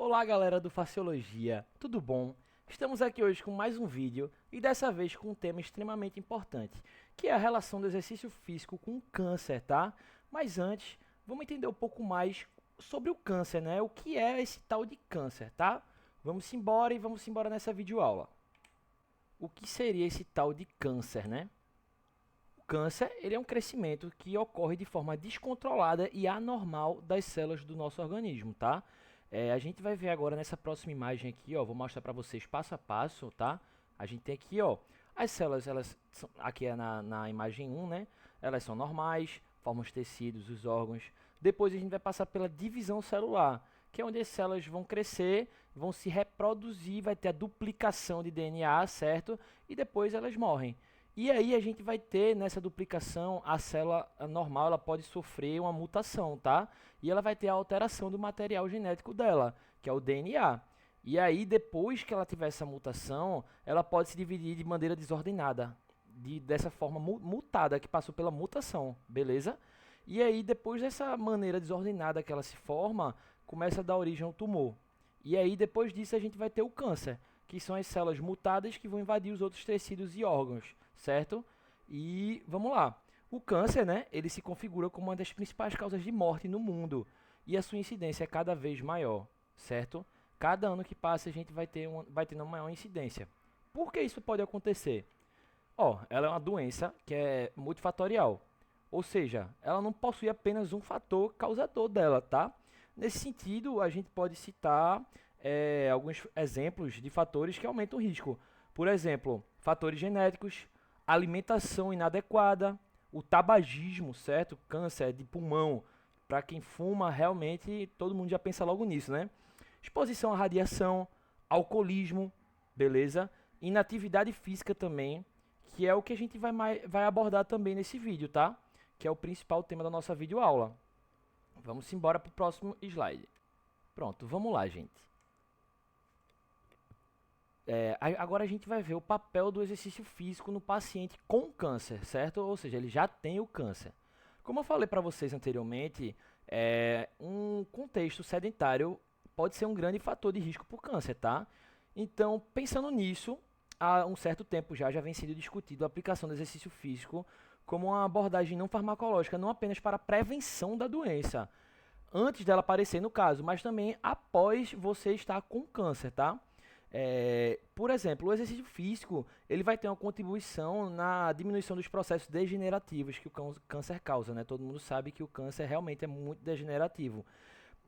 Olá galera do Faciologia, tudo bom? Estamos aqui hoje com mais um vídeo e dessa vez com um tema extremamente importante, que é a relação do exercício físico com o câncer, tá? Mas antes, vamos entender um pouco mais sobre o câncer, né? O que é esse tal de câncer, tá? Vamos embora e vamos embora nessa videoaula. O que seria esse tal de câncer, né? O câncer, ele é um crescimento que ocorre de forma descontrolada e anormal das células do nosso organismo, tá? A gente vai ver agora nessa próxima imagem aqui, ó, vou mostrar para vocês passo a passo, tá? A gente tem aqui, ó, as células, elas são, aqui é na imagem 1, né? Elas são normais, formam os tecidos, os órgãos. Depois a gente vai passar pela divisão celular, que é onde as células vão crescer, vão se reproduzir, vai ter a duplicação de DNA, certo? E depois elas morrem. E aí a gente vai ter nessa duplicação, a célula normal ela pode sofrer uma mutação, tá? E ela vai ter a alteração do material genético dela, que é o DNA. E aí depois que ela tiver essa mutação, ela pode se dividir de maneira desordenada, dessa forma mutada, que passou pela mutação, beleza? E aí depois dessa maneira desordenada que ela se forma, começa a dar origem ao tumor. E aí depois disso a gente vai ter o câncer, que são as células mutadas que vão invadir os outros tecidos e órgãos, certo? E vamos lá. O câncer, né, ele se configura como uma das principais causas de morte no mundo e a sua incidência é cada vez maior, certo? Cada ano que passa a gente vai tendo uma maior incidência. Por que isso pode acontecer? Ó, ela é uma doença que é multifatorial, ou seja, ela não possui apenas um fator causador dela, tá? Nesse sentido, a gente pode citar alguns exemplos de fatores que aumentam o risco. Por exemplo, fatores genéticos, alimentação inadequada, o tabagismo, certo? Câncer de pulmão. Para quem fuma, realmente todo mundo já pensa logo nisso, né? Exposição à radiação, alcoolismo, beleza? Inatividade física também, que é o que a gente vai abordar também nesse vídeo, tá? Que é o principal tema da nossa videoaula. Vamos embora para o próximo slide. Pronto, vamos lá, gente. Agora a gente vai ver o papel do exercício físico no paciente com câncer, certo? Ou seja, ele já tem o câncer. Como eu falei para vocês anteriormente, um contexto sedentário pode ser um grande fator de risco por câncer, tá? Então, pensando nisso, há um certo tempo já vem sendo discutido a aplicação do exercício físico como uma abordagem não farmacológica, não apenas para a prevenção da doença, antes dela aparecer no caso, mas também após você estar com câncer, tá? Por exemplo, o exercício físico ele vai ter uma contribuição na diminuição dos processos degenerativos que o câncer causa, né? Todo mundo sabe que o câncer realmente é muito degenerativo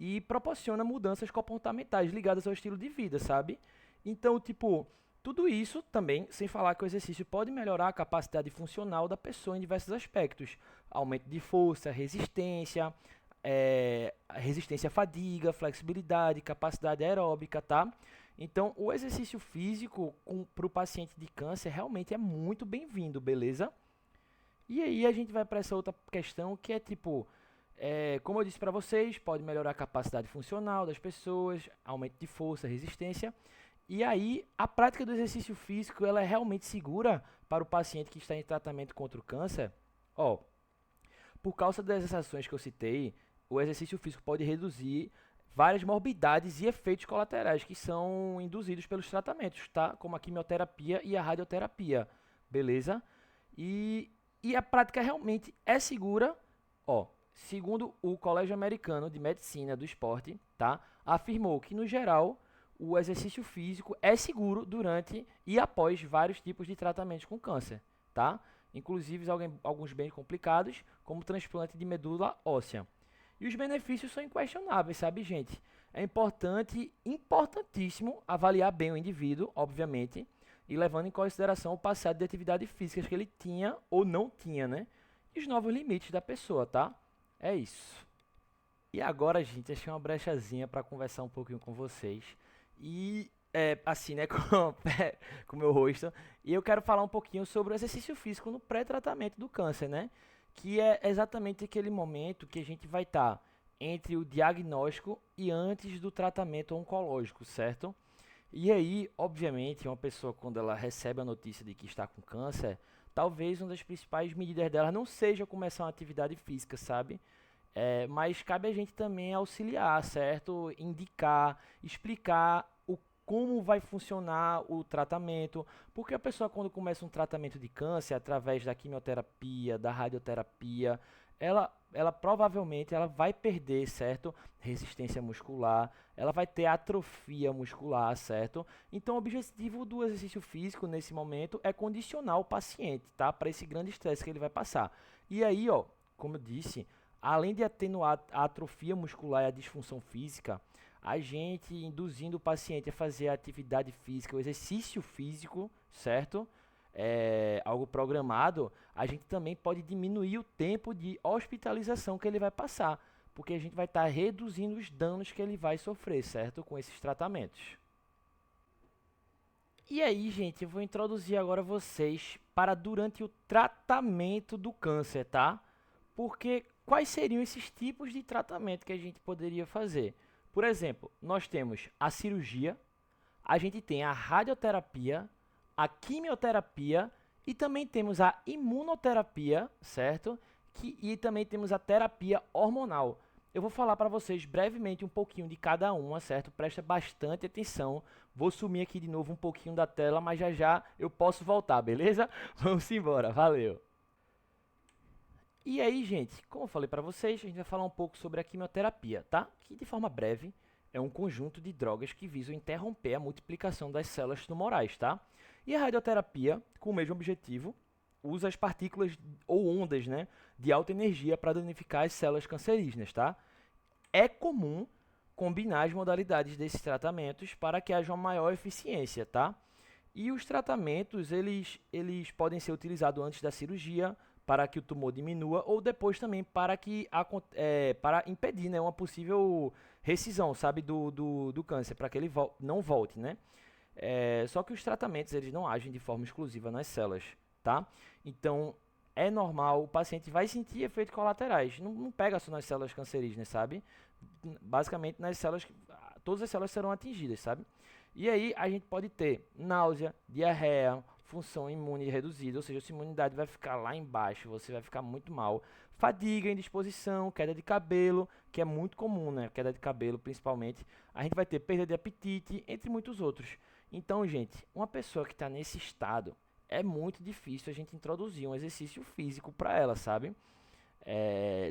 e proporciona mudanças comportamentais ligadas ao estilo de vida, sabe? Então, tipo, tudo isso também, sem falar que o exercício pode melhorar a capacidade funcional da pessoa em diversos aspectos, aumento de força, resistência à fadiga, flexibilidade, capacidade aeróbica, tá? Então, o exercício físico para o paciente de câncer realmente é muito bem-vindo, beleza? E aí a gente vai para essa outra questão que é tipo, como eu disse para vocês, pode melhorar a capacidade funcional das pessoas, aumento de força, resistência. E aí, a prática do exercício físico, ela é realmente segura para o paciente que está em tratamento contra o câncer? Ó, por causa das ações que eu citei, o exercício físico pode reduzir várias morbidades e efeitos colaterais que são induzidos pelos tratamentos, tá? Como a quimioterapia e a radioterapia, beleza? E a prática realmente é segura, ó. Segundo o Colégio Americano de Medicina do Esporte, tá? Afirmou que no geral o exercício físico é seguro durante e após vários tipos de tratamentos com câncer, tá? Inclusive alguns bem complicados, como transplante de medula óssea. E os benefícios são inquestionáveis, sabe, gente? É importante, importantíssimo avaliar bem o indivíduo, obviamente, e levando em consideração o passado de atividades físicas que ele tinha ou não tinha, né? E os novos limites da pessoa, tá? É isso. E agora, gente, achei uma brechazinha para conversar um pouquinho com vocês. E assim, né, com o meu rosto. E eu quero falar um pouquinho sobre o exercício físico no pré-tratamento do câncer, né? Que é exatamente aquele momento que a gente vai estar entre o diagnóstico e antes do tratamento oncológico, certo? E aí, obviamente, uma pessoa quando ela recebe a notícia de que está com câncer, talvez uma das principais medidas dela não seja começar uma atividade física, sabe? Mas cabe a gente também auxiliar, certo? Indicar, explicar como vai funcionar o tratamento, porque a pessoa quando começa um tratamento de câncer através da quimioterapia, da radioterapia, ela provavelmente ela vai perder, certo? Resistência muscular, ela vai ter atrofia muscular, certo? Então o objetivo do exercício físico nesse momento é condicionar o paciente, tá? Para esse grande estresse que ele vai passar. E aí, ó, como eu disse, além de atenuar a atrofia muscular e a disfunção física, a gente induzindo o paciente a fazer a atividade física, o exercício físico, certo? Algo programado, a gente também pode diminuir o tempo de hospitalização que ele vai passar, porque a gente vai estar reduzindo os danos que ele vai sofrer, certo? Com esses tratamentos. E aí, gente, eu vou introduzir agora vocês para durante o tratamento do câncer, tá? Porque quais seriam esses tipos de tratamento que a gente poderia fazer? Por exemplo, nós temos a cirurgia, a gente tem a radioterapia, a quimioterapia e também temos a imunoterapia, certo? E também temos a terapia hormonal. Eu vou falar para vocês brevemente um pouquinho de cada uma, certo? Presta bastante atenção. Vou sumir aqui de novo um pouquinho da tela, mas já já eu posso voltar, beleza? Vamos embora, valeu! E aí, gente, como eu falei para vocês, a gente vai falar um pouco sobre a quimioterapia, tá? Que de forma breve é um conjunto de drogas que visam interromper a multiplicação das células tumorais, tá? E a radioterapia, com o mesmo objetivo, usa as partículas ou ondas, né, de alta energia para danificar as células cancerígenas, tá? É comum combinar as modalidades desses tratamentos para que haja uma maior eficiência, tá? E os tratamentos, eles podem ser utilizados antes da cirurgia, para que o tumor diminua, ou depois também para impedir, né, uma possível rescisão, sabe, do câncer, para que ele não volte, né? Só que os tratamentos, eles não agem de forma exclusiva nas células, tá? Então, é normal, o paciente vai sentir efeitos colaterais, não pega só nas células cancerígenas, sabe? Basicamente, nas células, todas as células serão atingidas, sabe? E aí, a gente pode ter náusea, diarreia, função imune reduzida, ou seja, a sua imunidade vai ficar lá embaixo, você vai ficar muito mal. Fadiga, indisposição, queda de cabelo, que é muito comum, né? Queda de cabelo, principalmente. A gente vai ter perda de apetite, entre muitos outros. Então, gente, uma pessoa que está nesse estado, é muito difícil a gente introduzir um exercício físico para ela, sabe?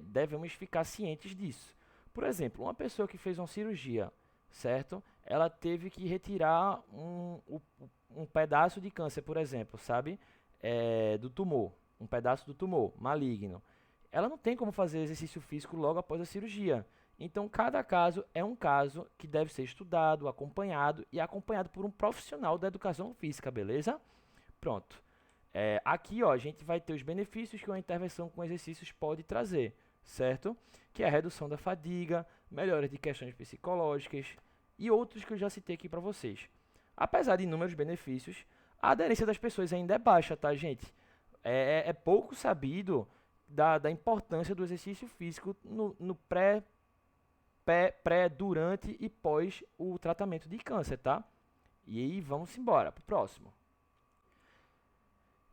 Devemos ficar cientes disso. Por exemplo, uma pessoa que fez uma cirurgia, certo? Ela teve que retirar um pedaço de câncer, por exemplo, sabe? Do tumor, um pedaço do tumor maligno. Ela não tem como fazer exercício físico logo após a cirurgia. Então, cada caso é um caso que deve ser estudado, acompanhado e acompanhado por um profissional da educação física, beleza? Pronto. Aqui, ó, a gente vai ter os benefícios que uma intervenção com exercícios pode trazer, certo? Que é a redução da fadiga, melhora de questões psicológicas e outros que eu já citei aqui para vocês. Apesar de inúmeros benefícios, a aderência das pessoas ainda é baixa, tá, gente? É pouco sabido da importância do exercício físico no durante e pós o tratamento de câncer, tá? E aí, vamos embora pro próximo.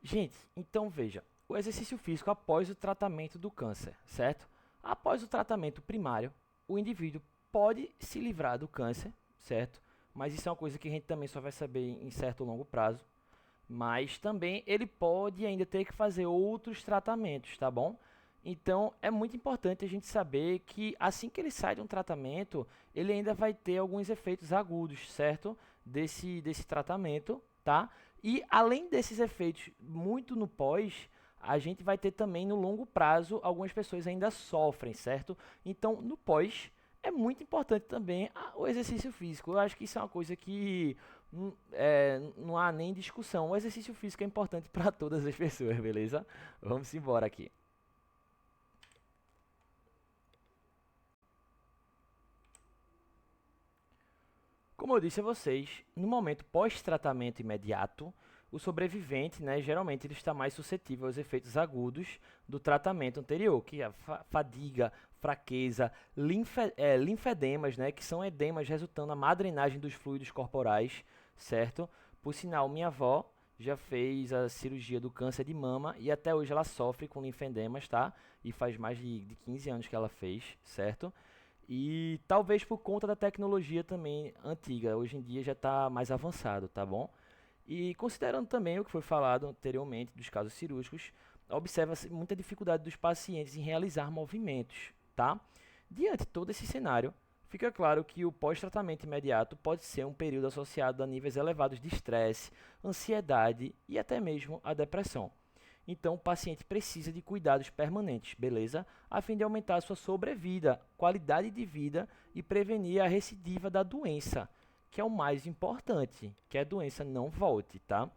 Gente, então veja, o exercício físico após o tratamento do câncer, certo? Após o tratamento primário, o indivíduo pode se livrar do câncer, certo? Mas isso é uma coisa que a gente também só vai saber em certo ou longo prazo. Mas também ele pode ainda ter que fazer outros tratamentos, tá bom? Então é muito importante a gente saber que assim que ele sai de um tratamento, ele ainda vai ter alguns efeitos agudos, certo? Desse tratamento, tá? E além desses efeitos muito no pós, a gente vai ter também no longo prazo, algumas pessoas ainda sofrem, certo? Então no pós é muito importante também o exercício físico. Eu acho que isso é uma coisa que não há nem discussão. O exercício físico é importante para todas as pessoas, beleza? Vamos embora aqui. Como eu disse a vocês, no momento pós-tratamento imediato, o sobrevivente, né, geralmente ele está mais suscetível aos efeitos agudos do tratamento anterior, que é a fadiga, fraqueza, linfedemas, né, que são edemas resultando da má drenagem dos fluidos corporais, certo? Por sinal, minha avó já fez a cirurgia do câncer de mama e até hoje ela sofre com linfedemas, tá? E faz mais de 15 anos que ela fez, certo? E talvez por conta da tecnologia também antiga, hoje em dia já está mais avançado, tá bom? E considerando também o que foi falado anteriormente dos casos cirúrgicos, observa-se muita dificuldade dos pacientes em realizar movimentos, tá? Diante de todo esse cenário, fica claro que o pós-tratamento imediato pode ser um período associado a níveis elevados de estresse, ansiedade e até mesmo a depressão. Então, o paciente precisa de cuidados permanentes, beleza? A fim de aumentar a sua sobrevida, qualidade de vida e prevenir a recidiva da doença, que é o mais importante, que a doença não volte, tá?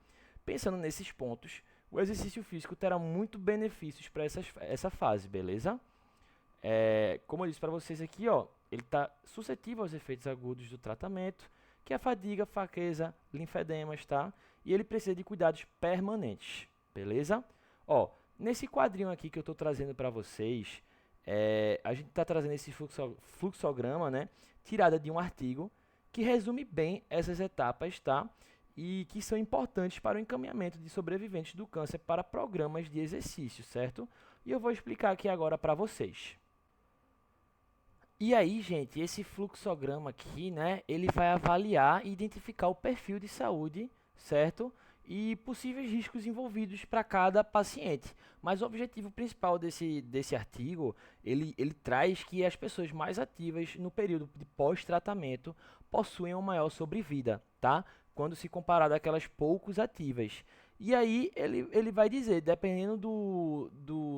Pensando nesses pontos, o exercício físico terá muito benefícios para essa fase, beleza? Como eu disse para vocês aqui, ó, ele está suscetível aos efeitos agudos do tratamento, que é a fadiga, fraqueza, linfedemas, tá? E ele precisa de cuidados permanentes, beleza? Ó, nesse quadrinho aqui que eu estou trazendo para vocês, a gente está trazendo esse fluxograma, né? Tirada de um artigo que resume bem essas etapas, tá? E que são importantes para o encaminhamento de sobreviventes do câncer para programas de exercício, certo? E eu vou explicar aqui agora para vocês. E aí, gente, esse fluxograma aqui, né, ele vai avaliar e identificar o perfil de saúde, certo? E possíveis riscos envolvidos para cada paciente. Mas o objetivo principal desse artigo, ele traz que as pessoas mais ativas no período de pós-tratamento possuem uma maior sobrevida, tá? Quando se comparado àquelas poucos ativas. E aí ele vai dizer, dependendo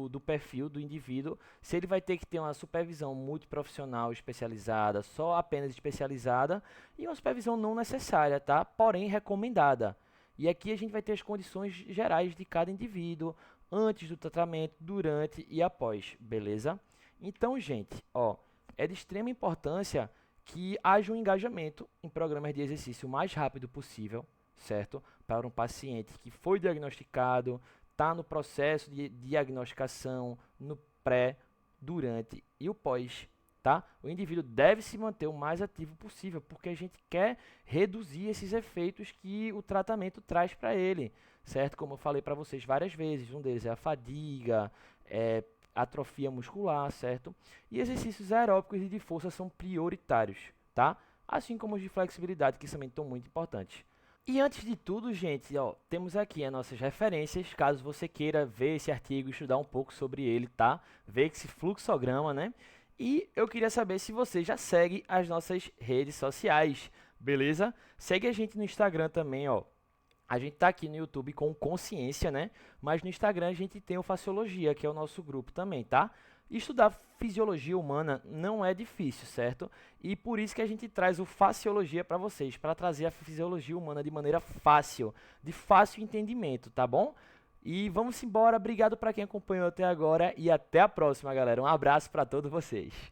do perfil do indivíduo, se ele vai ter que ter uma supervisão multiprofissional especializada, só apenas especializada, e uma supervisão não necessária, tá? Porém recomendada. E aqui a gente vai ter as condições gerais de cada indivíduo, antes do tratamento, durante e após, beleza? Então, gente, ó, é de extrema importância que haja um engajamento em programas de exercício o mais rápido possível, certo? Para um paciente que foi diagnosticado, está no processo de diagnosticação, no pré, durante e o pós, tá? O indivíduo deve se manter o mais ativo possível, porque a gente quer reduzir esses efeitos que o tratamento traz para ele, certo? Como eu falei para vocês várias vezes, um deles é a fadiga, atrofia muscular, certo? E exercícios aeróbicos e de força são prioritários, tá? Assim como os de flexibilidade, que também são muito importantes. E antes de tudo, gente, ó, temos aqui as nossas referências, caso você queira ver esse artigo, estudar um pouco sobre ele, tá? Ver esse fluxograma, né? E eu queria saber se você já segue as nossas redes sociais, beleza? Segue a gente no Instagram também, ó. A gente tá aqui no YouTube com Consciência, né? Mas no Instagram a gente tem o Faciologia, que é o nosso grupo também, tá? Estudar fisiologia humana não é difícil, certo? E por isso que a gente traz o Faciologia para vocês, para trazer a fisiologia humana de maneira fácil, de fácil entendimento, tá bom? E vamos embora, obrigado para quem acompanhou até agora e até a próxima, galera. Um abraço para todos vocês.